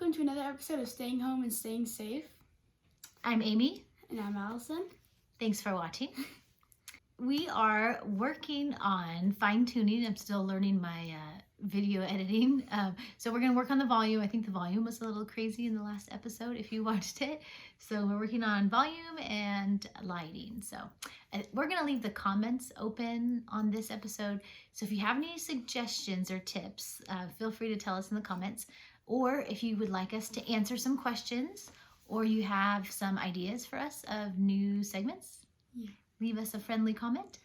welcome to another episode of Staying Home and Staying Safe. I'm Amy. And I'm Allison. Thanks for watching. We are working on fine-tuning. I'm still learning my video editing. So we're going to work on the volume. I think the volume was a little crazy in the last episode if you watched it. So we're working on volume and lighting. So we're going to leave the comments open on this episode. So if you have any suggestions or tips, feel free to tell us in the comments. Or if you would like us to answer some questions, or you have some ideas for us of new segments, leave us a friendly comment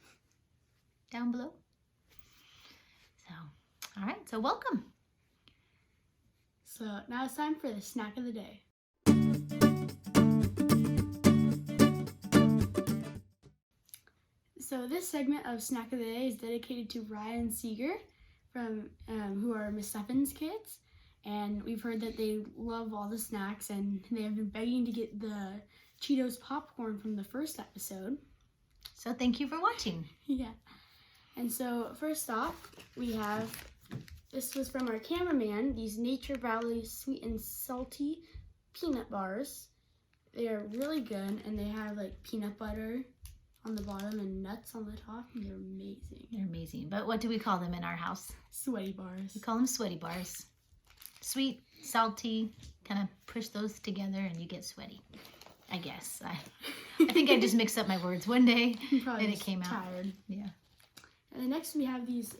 down below. So, all right, so welcome. So now it's time for the snack of the day. So this segment of Snack of the Day is dedicated to Ryan Seeger from who are Miss Steffens kids. And we've heard that they love all the snacks and they have been begging to get the Cheetos popcorn from the first episode. So thank you for watching. Yeah. And so first off, we have, this was from our cameraman, these Nature Valley sweet and salty peanut bars. They are really good and they have like peanut butter on the bottom and nuts on the top. And they're amazing. They're amazing. But what do we call them in our house? Sweaty bars. We call them sweaty bars. Sweet, salty, kind of push those together and you get sweaty, I guess. I think I just mixed up my words one day and it came out. Tired. Yeah. And then next we have these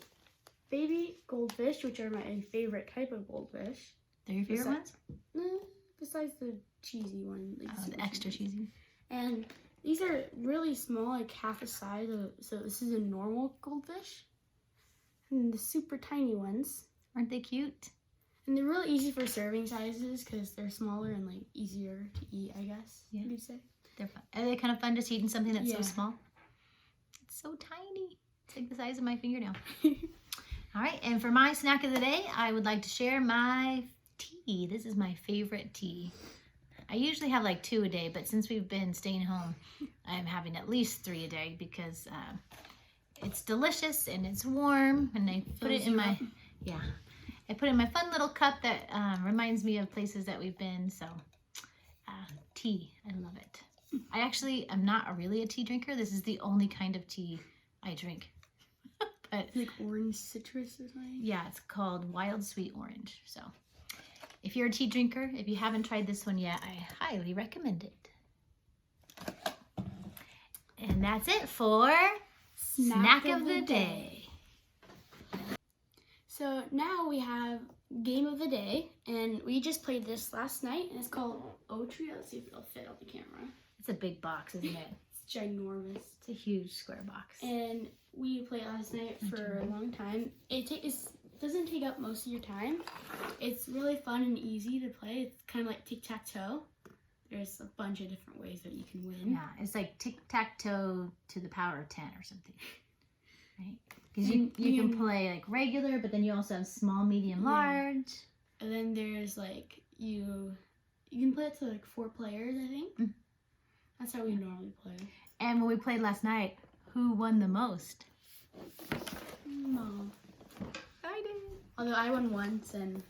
baby goldfish, which are my favorite type of goldfish. They're your favorite ones? Besides the cheesy one. Like the extra cheesy. And these are really small, like half the size of, so this is a normal goldfish. And the super tiny ones. Aren't they cute? And they're really easy for serving sizes because they're smaller and like easier to eat, I guess. Yeah. You'd say. They're fun. Are they kind of fun just eating something that's so small? It's so tiny. It's like the size of my fingernail. All right, and for my snack of the day, I would like to share my tea. This is my favorite tea. I usually have like 2 a day, but since we've been staying home, I'm having at least 3 a day because it's delicious and it's warm, and I put it in my, I put it in my fun little cup that reminds me of places that we've been. So tea, I love it. I actually am not really a tea drinker. This is the only kind of tea I drink. But like orange citrus or something? Yeah, it's called Wild Sweet Orange. So if you're a tea drinker, if you haven't tried this one yet, I highly recommend it. And that's it for Snack of the Day. So now we have Game of the Day, and we just played this last night, and it's called Otria. Let's see if it'll fit on the camera. It's a big box, isn't it? It's ginormous. It's a huge square box. And we played last night for a long time. It doesn't take up most of your time. It's really fun and easy to play. It's kind of like tic-tac-toe. There's a bunch of different ways that you can win. Yeah, it's like tic-tac-toe to the power of 10 or something. Right? Because you can play like regular, but then you also have small, medium, large. And then there's like, you can play it to like 4 players, I think. That's how we normally play. And when we played last night, who won the most? Mom. I did. Although I won once and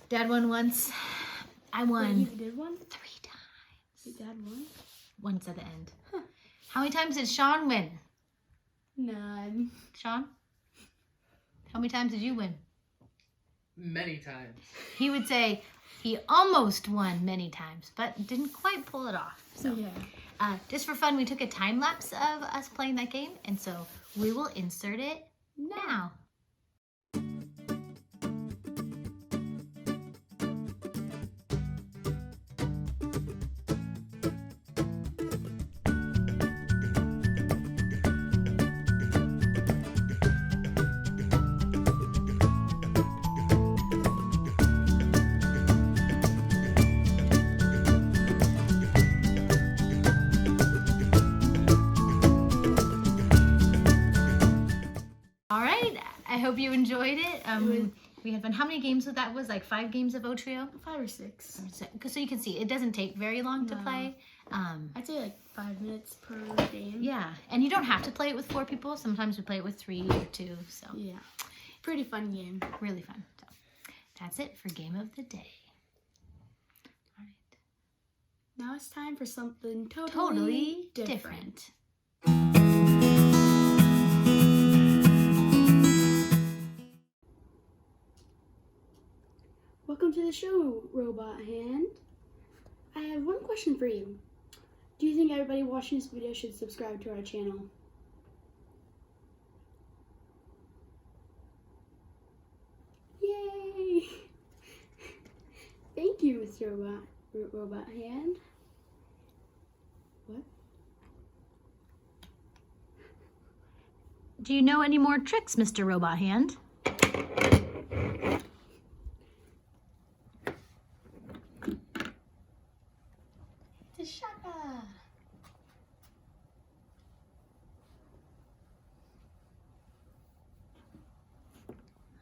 Dad won once. I won. Wait, you did one? 3 times. Your dad won? Once at the end. Huh. How many times did Sean win? None. Sean? How many times did you win? Many times. He would say he almost won many times, but didn't quite pull it off. So, just for fun, we took a time lapse of us playing that game, and so we will insert it now. I hope you enjoyed it. We had fun. How many games that was? Like 5 games of Otrio? 5 or 6. So you can see it doesn't take very long to play. I'd say like 5 minutes per game. Yeah, and you don't have to play it with 4 people. Sometimes we play it with 3 or 2. So yeah, pretty fun game. Really fun. So that's it for Game of the Day. Now it's time for something Totally different. Welcome to the show, Robot Hand. I have one question for you. Do you think everybody watching this video should subscribe to our channel? Yay! Thank you, Mr. Robot Hand. What? Do you know any more tricks, Mr. Robot Hand? The shaka.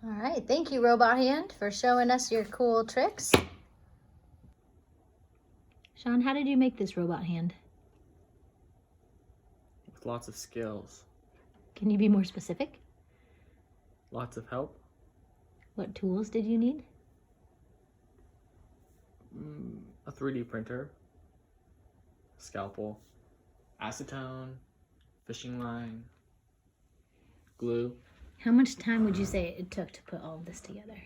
All right, thank you, Robot Hand, for showing us your cool tricks. Sean, how did you make this robot hand? With lots of skills. Can you be more specific? Lots of help. What tools did you need? A 3D printer. Scalpel. Acetone. Fishing line. Glue. How much time would you say it took to put all of this together?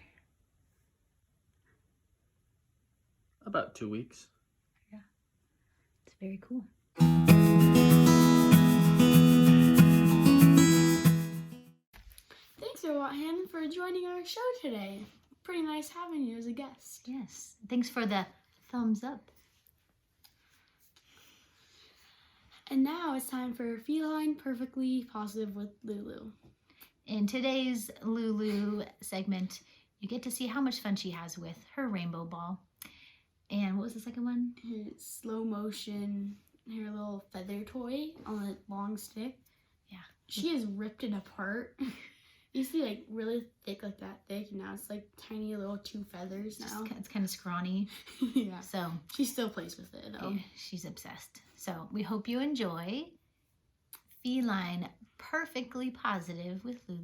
About 2 weeks. It's very cool. Thanks, Robot Hand, for joining our show today. Pretty nice having you as a guest. Yes, thanks for the thumbs up. And now it's time for Feline Perfectly Positive with Lulu. In today's Lulu segment, you get to see how much fun she has with her rainbow ball. And what was the second one? Her slow motion, her little feather toy on a long stick. Yeah. She has ripped it apart. It used to be like really thick, like that thick, and now it's like tiny little 2 feathers now. It's kind of scrawny. Yeah. So She still plays with it though. yeah, she's obsessed. So we hope you enjoy Feline Perfectly Positive with Lulu.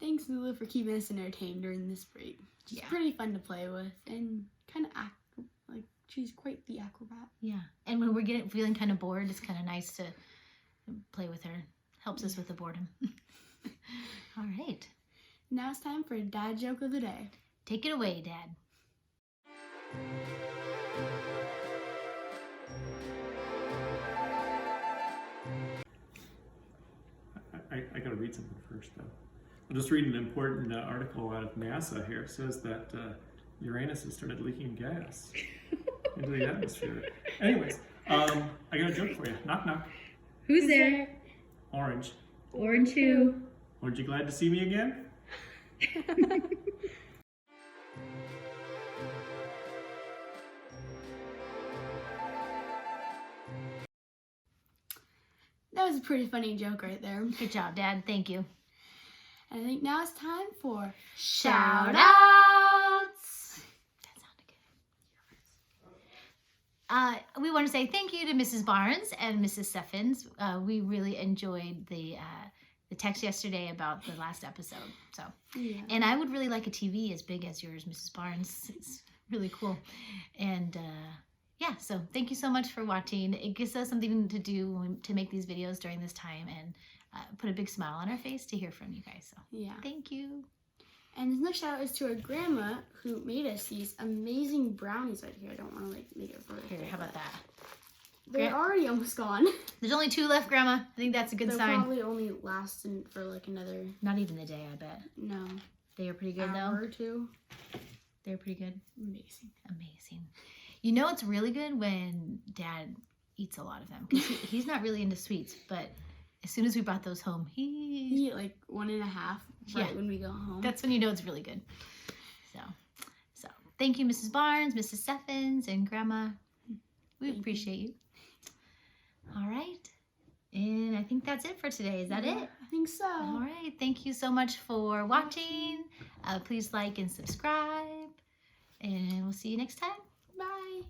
Thanks, Lulu, for keeping us entertained during this break. She's pretty fun to play with and kind of act like she's quite the acrobat. Yeah, and when we're feeling kind of bored, it's kind of nice to play with her. Helps us with the boredom. All right. Now it's time for Dad Joke of the Day. Take it away, Dad. I gotta read something first, though. I'm just reading an important article out of NASA here. It says that Uranus has started leaking gas into the atmosphere. Anyways, I got a joke for you. Knock, knock. Who's there? Orange. Orange who? Aren't you glad to see me again? That was a pretty funny joke right there. Good job, Dad. Thank you. And I think now it's time for Shout outs! That sounded good. We want to say thank you to Mrs. Barnes and Mrs. Steffens. We really enjoyed the text yesterday about the last episode. So, Yeah. and I would really like a TV as big as yours, Mrs. Barnes. It's really cool. And yeah, so thank you so much for watching. It gives us something to do to make these videos during this time and put a big smile on our face to hear from you guys. So Yeah. thank you. And this next shout out is to our grandma who made us these amazing brownies right here. I don't want to make it further. Here, how about that? They're already almost gone. There's only 2 left, Grandma. I think that's a good They'll sign. probably only last for like another, Not even a day, I bet. no, They are pretty good hour though. or two. They're pretty good. Amazing. Amazing. You know it's really good when Dad eats a lot of them because he's not really into sweets, but as soon as we brought those home, We eat like 1.5 right Yeah. when we go home. that's when you know it's really good. So thank you, Mrs. Barnes, Mrs. Steffens, and Grandma. We Thank you. appreciate you. All right. And I think that's it for today. Is that Yeah, it? I think so. All right. Thank you so much for watching. Please like and subscribe. And we'll see you next time. Bye.